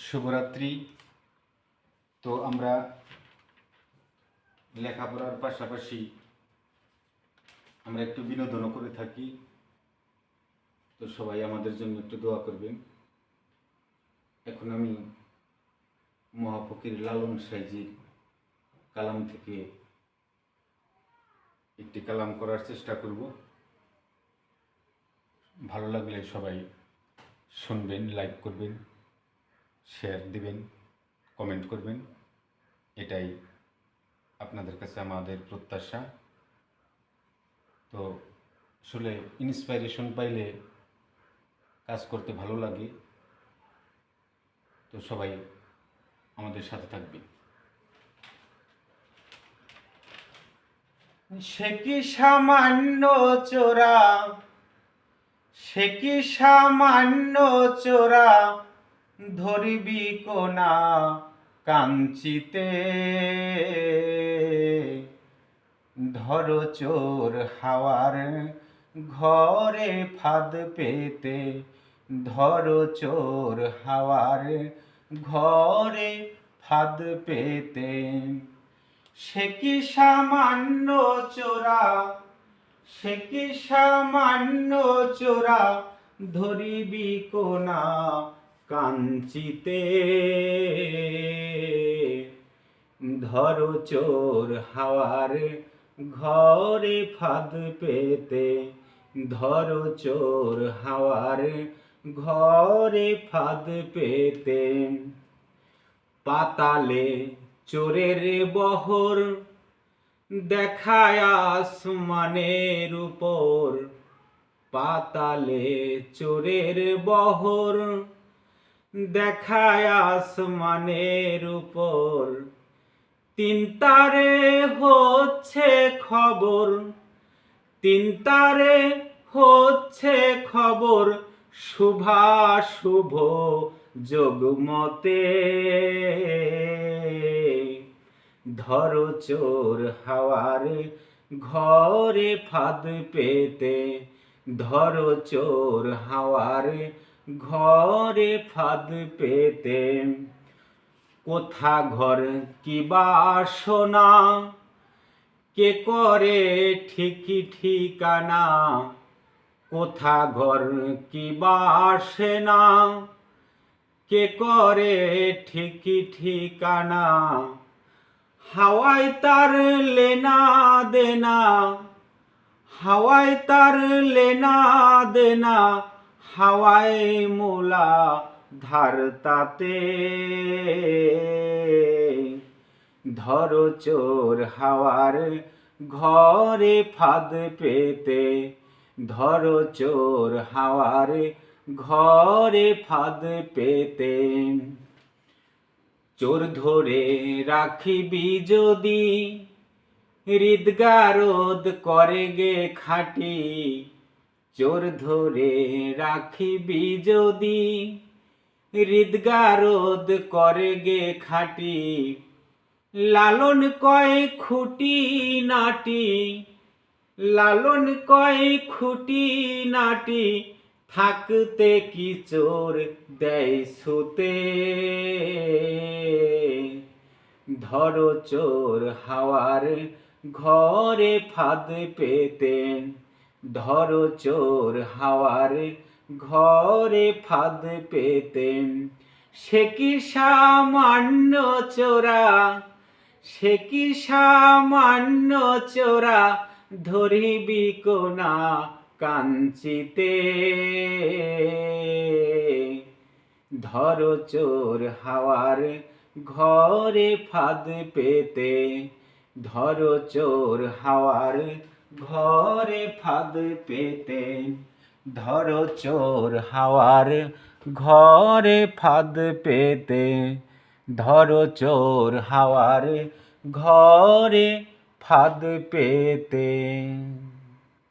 শুভরাত্রি। তো আমরা লেখাপড়ার পাশাপাশি আমরা একটু বিনোদনও করে থাকি। তো সবাই আমাদের জন্য একটু দোয়া করবেন। এখন আমি মহাফকির লালন সাইজির কালাম থেকে একটি কালাম করার চেষ্টা করব। ভালো লাগলে সবাই শুনবেন, লাইক করবেন, শেয়ার দিবেন, কমেন্ট করবেন। এটাই আপনাদের কাছে আমাদের প্রত্যাশা। তো আসলে ইন্সপাইরেশন পাইলে কাজ করতে ভালো লাগে। তো সবাই আমাদের সাথে থাকবে। সে কি সামান্য চোরা, সে কি সামান্য চোরা, ধরিবি কোনা কাঞ্চিতে, ধর চোর হাওয়ার ঘরে ফাঁদ পেতে, ধর চোর হাওয়ার ঘরে ফাঁদ পেতে। সে কি সামান্য চোরা, সে কি সামান্য চোরা, ধরিবি কোনা কাঞ্চিতে, ধর চোর হাওয়ার ঘরে ফাঁদ পেতে, ধর চোর হাওয়ার ঘরে ফাঁদ পেতে। পাতালে চোরের বহর দেখায় আসমানের উপর, পাতালে চোরের বহর দেখায় আসমানের উপর। তিন তারে হচ্ছে খবর, তিন তারে হচ্ছে খবর, শুভাশুভ যোগমতে, ধর চোর হাওয়ার ঘরে ফাঁদ পেতে, ধর চোর হাওয়ার ঘরে ফাঁদ পেতে। কোথা ঘর কি বাসনা, কে করে ঠিকই ঠিকানা, কোথা ঘর কি বাসনা, কে করে ঠিকই ঠিকানা। হাওয়ায় তার লেনা দেনা, হাওয়ায় তার লেনা দেনা, হাওয়ায় মোলা ধার তাতে, ধর চোর হাওয়ার ঘরে ফাঁদ পেতে, ধর চোর হাওয়ার ঘরে ফাঁদ পেতে। চোর ধরে রাখিবি যদি, হৃদগারদ করে গে খাটি, চোর ধরে রাখিবি যদি, হৃদগারদ করে গে খাটি। লালন কয় খুঁটি নাটি, লালন কয় খুঁটি নাটি, থাকতে কি চোর দেয় ছুতে, ধর চোর হাওয়ার ঘরে ফাঁদ পেতে, ধর চোর হাওয়ার ঘরে ফাঁদ পেতে। সে কি সামান্য চোরা, সে কি সামান্য চোরা, ধরিবি কোনা কাঞ্চিতে, ধর চোর হাওয়ার ঘরে ফাঁদ পেতে, ধর চোর হাওয়ার ঘরে ফাঁদ পেতে, ধর চোর হাওয়ার ঘরে ফাঁদ পেতে, ধর চোর হাওয়ার ঘরে ফাঁদ পেতে।